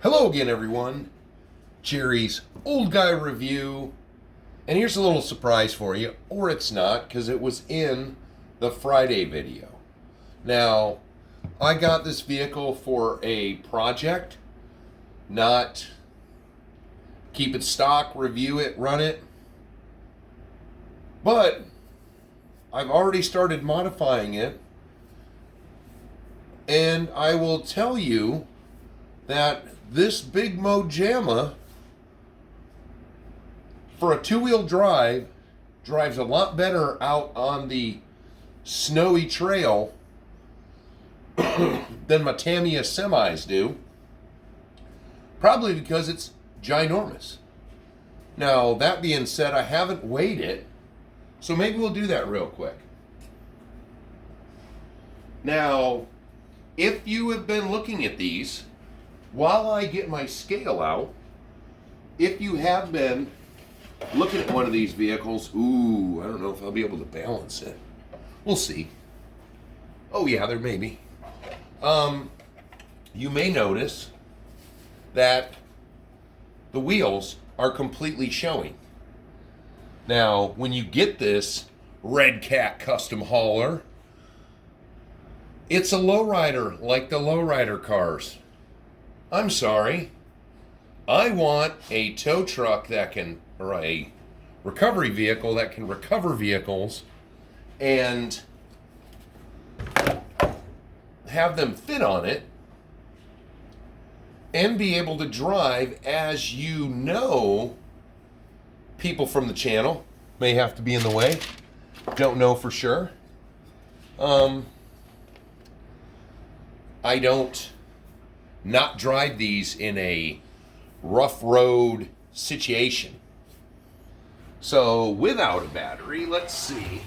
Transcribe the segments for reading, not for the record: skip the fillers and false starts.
Hello again, everyone. Jerry's Old Guy Review. And here's a little surprise for you, or it's not, because it was in the Friday video. Now, I got this vehicle for a project, not keep it stock, review it, run it. But I've already started modifying it, and I will tell you that this big Mojama for a two-wheel drive drives a lot better out on the snowy trail than my Tamiya semis do. Probably because it's ginormous. Now, that being said, I haven't weighed it, so maybe we'll do that real quick. Now, if you have been looking at these, while I get my scale out, if you have been looking at one of these vehicles, ooh, I don't know if I'll be able to balance it. We'll see. Oh yeah, there may be. You may notice that the wheels are completely showing. Now, when you get this REDCAT Custom Hauler, it's a lowrider like the lowrider cars. I'm sorry. I want a tow truck that can, or a recovery vehicle that can recover vehicles and have them fit on it and be able to drive. As you know, people from the channel may have to be in the way. Don't know for sure. I don't not drive these in a rough road situation. So without a battery, let's see.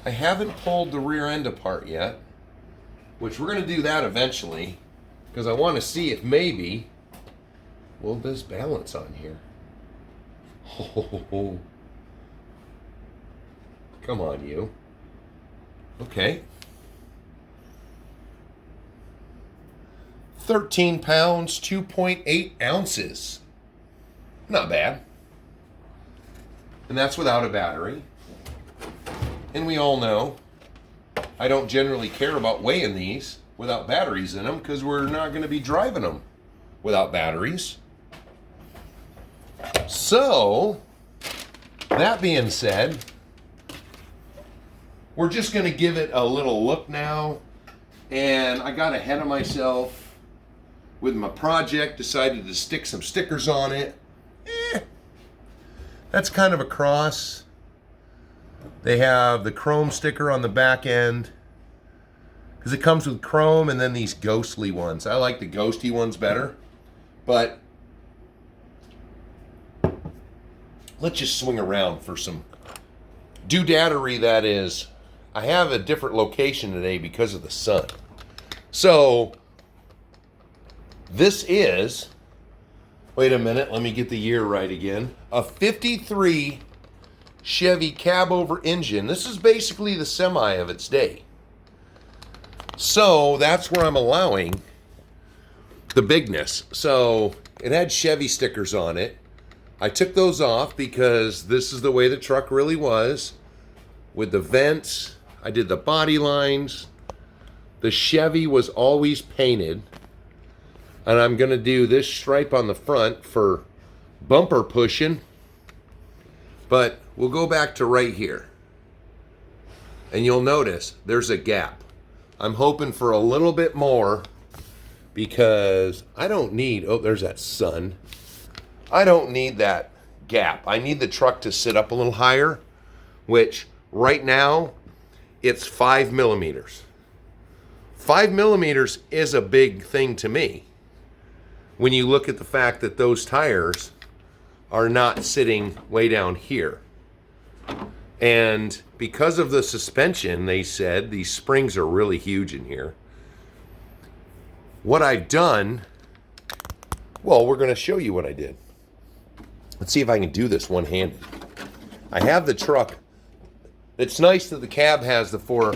I haven't pulled the rear end apart yet, which we're going to do that eventually, because I want to see if maybe, will this balance on here? Oh, come on, you. Okay. 13 pounds, 2.8 ounces. Not bad. And that's without a battery. And we all know I don't generally care about weighing these without batteries in them, because we're not going to be driving them without batteries. So, that being said, we're just going to give it a little look now. And I got ahead of myself with my project, decided to stick some stickers on it. That's kind of a cross. They have the chrome sticker on the back end, because it comes with chrome and then these ghostly ones. I like the ghosty ones better, but let's just swing around for some doodadery. That is, I have a different location today because of the sun. So this is, wait a minute, let me get the year right again, a 53 Chevy cab-over engine. This is basically the semi of its day. So that's where I'm allowing the bigness. So it had Chevy stickers on it. I took those off because this is the way the truck really was. With the vents, I did the body lines. The Chevy was always painted. And I'm going to do this stripe on the front for bumper pushing. But we'll go back to right here. And you'll notice there's a gap. I'm hoping for a little bit more, because I don't need, oh, there's that sun. I don't need that gap. I need the truck to sit up a little higher, which right now it's 5 millimeters. 5 millimeters is a big thing to me, when you look at the fact that those tires are not sitting way down here. And because of the suspension, they said these springs are really huge in here. What I've done, well, we're going to show you what I did. Let's see if I can do this one-handed. I have the truck. It's nice that the cab has the four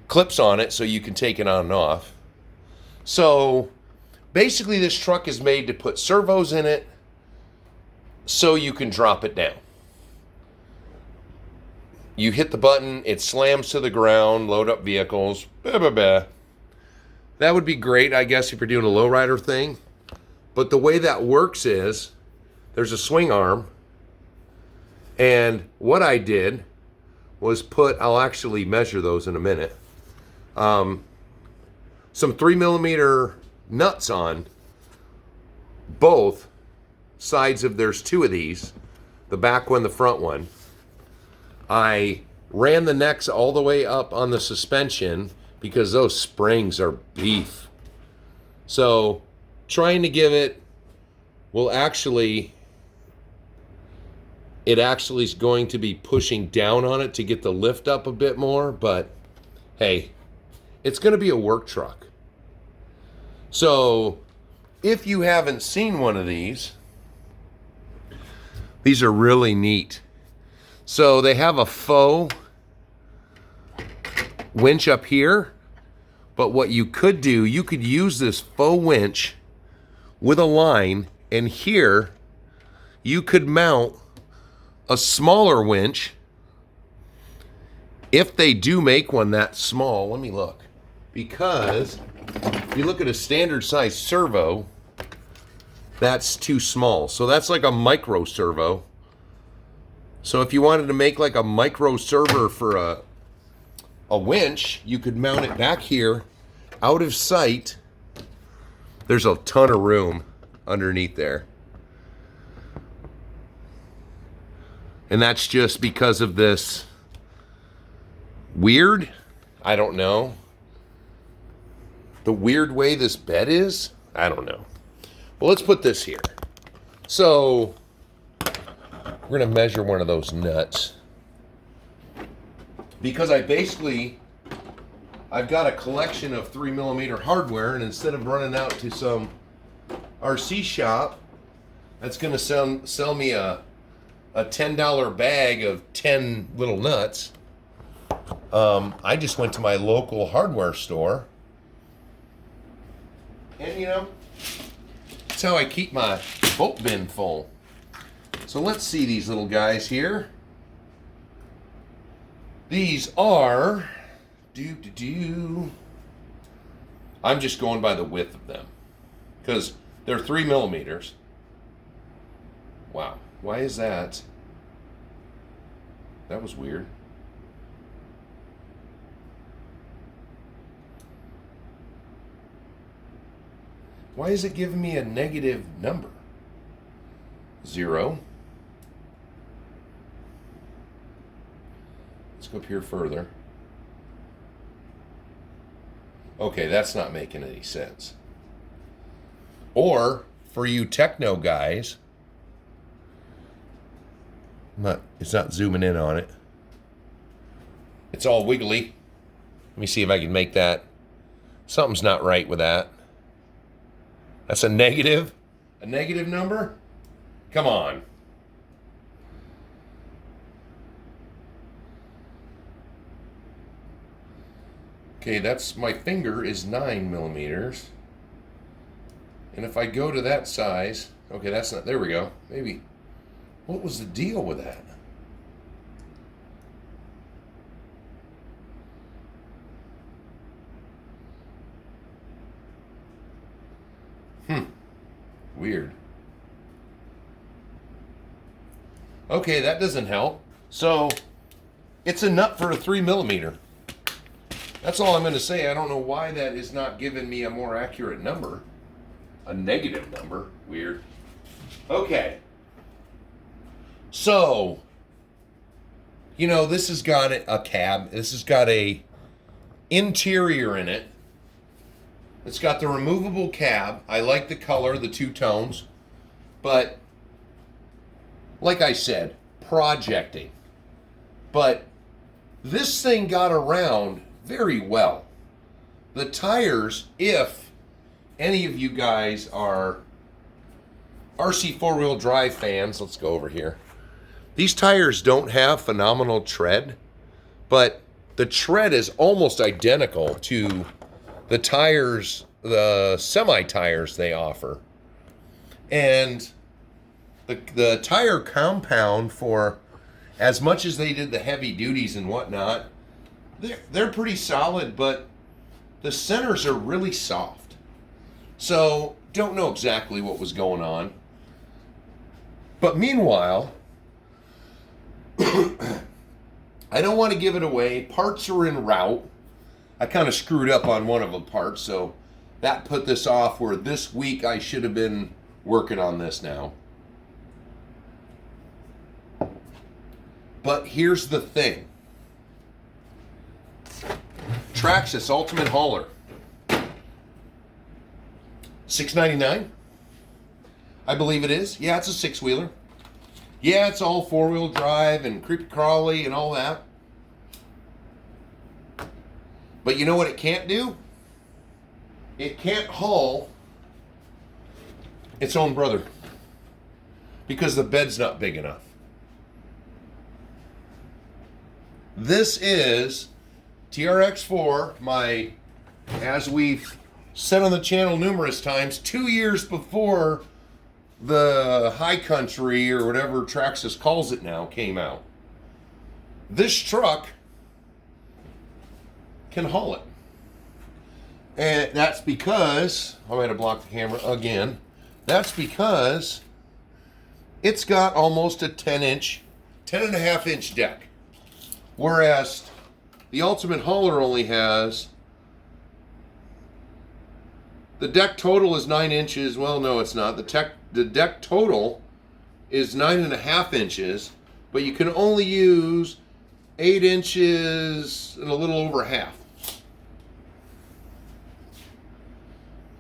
clips on it so you can take it on and off. So basically this truck is made to put servos in it so you can drop it down. You hit the button, it slams to the ground, load up vehicles, blah, blah, blah. That would be great, I guess, if you're doing a lowrider thing. But the way that works is there's a swing arm. And what I did was I'll actually measure those in a minute, some 3mm nuts on both sides there's two of these, the back one, the front one. I ran the necks all the way up on the suspension because those springs are beef. So trying to give it it actually is going to be pushing down on it to get the lift up a bit more, but hey, it's going to be a work truck. So if you haven't seen one of these are really neat. So they have a faux winch up here, but what you could do, you could use this faux winch with a line, and here you could mount a smaller winch if they do make one that small. Let me look, because if you look at a standard size servo, that's too small. So that's like a micro servo. So if you wanted to make like a micro servo for a winch, you could mount it back here out of sight. There's a ton of room underneath there. And that's just because of this weird, I don't know, the weird way this bed is. I don't know. Well, let's put this here. So we're going to measure one of those nuts, because I've got a collection of 3mm hardware, and instead of running out to some RC shop that's going to sell me a $10 bag of 10 little nuts, I just went to my local hardware store, and that's how I keep my bolt bin full. So let's see these little guys here. These are I'm just going by the width of them because they're 3mm. Wow, why is that? That was weird. Why is it giving me a negative number? 0. Let's go up here further. Okay, that's not making any sense. Or, for you techno guys, it's not zooming in on it. It's all wiggly. Let me see if I can make that. Something's not right with that. That's a negative number? Come on. Okay, my finger is 9mm. And if I go to that size, okay, that's not, there we go. Maybe, what was the deal with that? Weird. Okay, that doesn't help. So, it's a nut for a 3mm. That's all I'm going to say. I don't know why that is not giving me a more accurate number. A negative number. Weird. Okay. So, this has got a cab. This has got a interior in it. It's got the removable cab. I like the color, the two tones. But, like I said, projecting. But this thing got around very well. The tires, if any of you guys are RC four-wheel drive fans, let's go over here. These tires don't have phenomenal tread, but the tread is almost identical to the tires, the semi tires they offer. And the tire compound, for as much as they did the heavy duties and whatnot, they're pretty solid, but the centers are really soft. So don't know exactly what was going on. But meanwhile, I don't want to give it away. Parts are en route. I kind of screwed up on one of the parts, so that put this off where this week I should have been working on this now. But here's the thing. Traxxas Ultimate Hauler. $6.99? I believe it is. Yeah, it's a six-wheeler. Yeah, it's all four-wheel drive and creepy crawly and all that. But you know what it can't do? It can't haul its own brother because the bed's not big enough. This is TRX4, my, as we've said on the channel numerous times, 2 years before the High Country, or whatever Traxxas calls it now, came out. This truck can haul it. And that's because, I'm going to block the camera again. That's because it's got almost a 10.5-inch deck. Whereas the Ultimate Hauler only has, the deck total is 9 inches. Well, no, it's not. The deck total is 9.5 inches, but you can only use 8 inches and a little over half.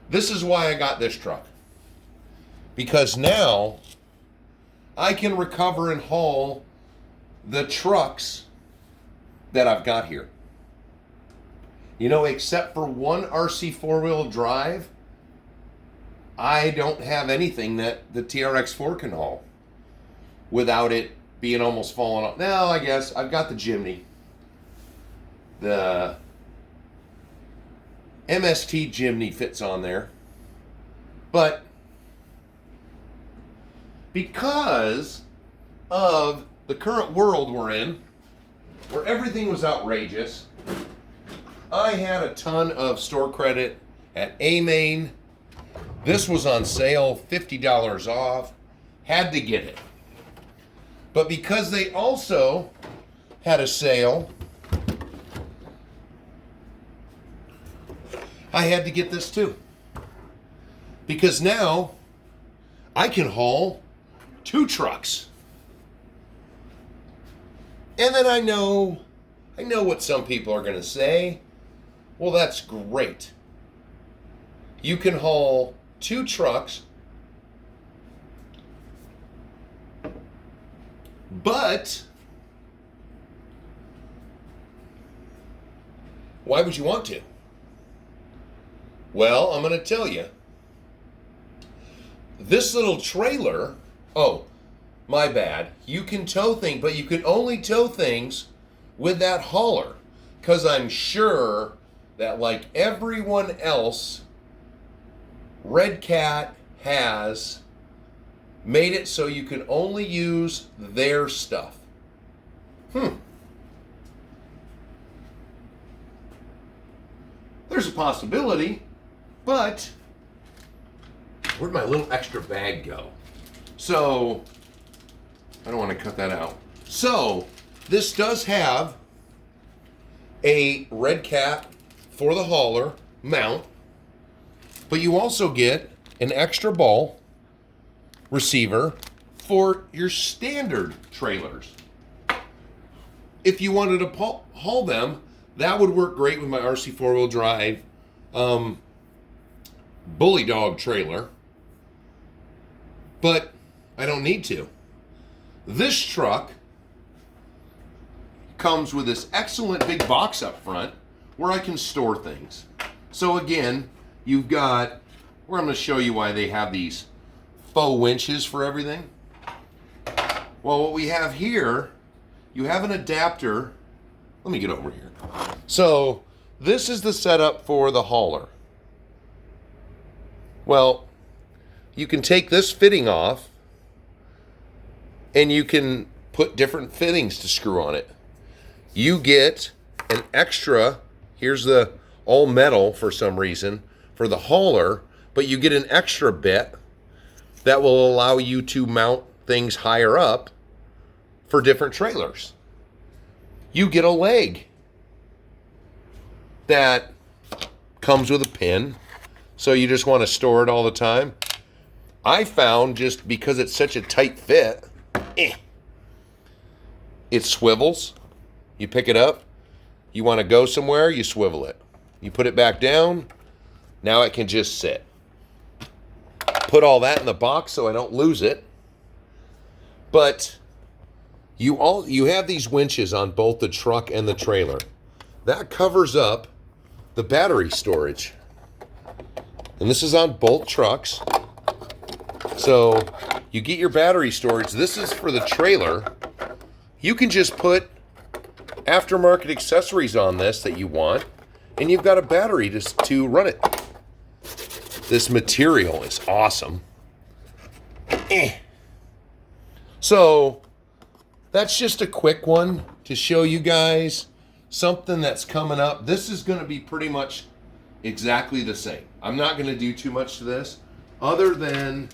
This is why I got this truck. Because now I can recover and haul the trucks that I've got here. You know, except for one RC four-wheel drive, I don't have anything that the TRX4 can haul without it being almost falling off. Now, I guess I've got the Jimny. The MST Jimny fits on there. But because of the current world we're in, where everything was outrageous, I had a ton of store credit at A-Main. This was on sale, $50 off. Had to get it. But because they also had a sale, I had to get this too. Because now I can haul 2 trucks. And then I know what some people are going to say. Well, that's great. You can haul 2 trucks, but why would you want to? Well, I'm going to tell you. This little trailer, oh, my bad. You can tow things, but you can only tow things with that hauler. Because I'm sure that, like everyone else, REDCAT has made it so you can only use their stuff. There's a possibility, but where'd my little extra bag go? So, I don't want to cut that out. So, this does have a REDCAT for the hauler mount, but you also get an extra ball receiver for your standard trailers. If you wanted to haul them, that would work great with my RC four-wheel drive Bully Dog trailer, but I don't need to. This truck comes with this excellent big box up front where I can store things. So again, you've got, where I'm going to show you why they have these faux winches for everything. Well, what we have here, you have an adapter Let me get over here. So this is the setup for the hauler. Well, you can take this fitting off and you can put different fittings to screw on it. You get an extra, here's the all metal for some reason, for the hauler, but you get an extra bit that will allow you to mount things higher up for different trailers. You get a leg that comes with a pin, so you just want to store it all the time. I found, just because it's such a tight fit, it swivels. You pick it up, you want to go somewhere, you swivel it. You put it back down, now it can just sit. Put all that in the box so I don't lose it. But you have these winches on both the truck and the trailer. That covers up the battery storage. And this is on both trucks. So you get your battery storage. This is for the trailer. You can just put aftermarket accessories on this that you want, and you've got a battery to run it. This material is awesome. So that's just a quick one to show you guys something that's coming up. This is going to be pretty much exactly the same. I'm not going to do too much to this other than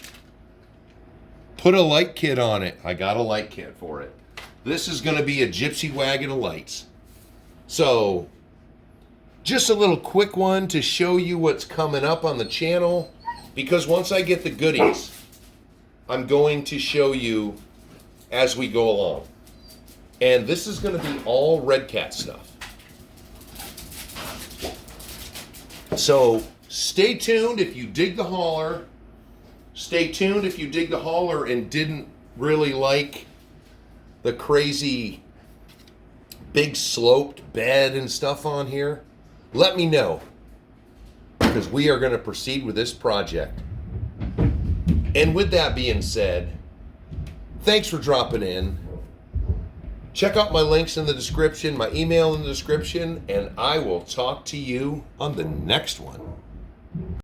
put a light kit on it. I got a light kit for it. This is going to be a gypsy wagon of lights. So just a little quick one to show you what's coming up on the channel, because once I get the goodies, I'm going to show you as we go along. And this is going to be all REDCAT stuff. So stay tuned if you dig the hauler. Stay tuned if you dig the hauler and didn't really like the crazy big sloped bed and stuff on here. Let me know, because we are going to proceed with this project. And with that being said, thanks for dropping in. Check out my links in the description, my email in the description, and I will talk to you on the next one.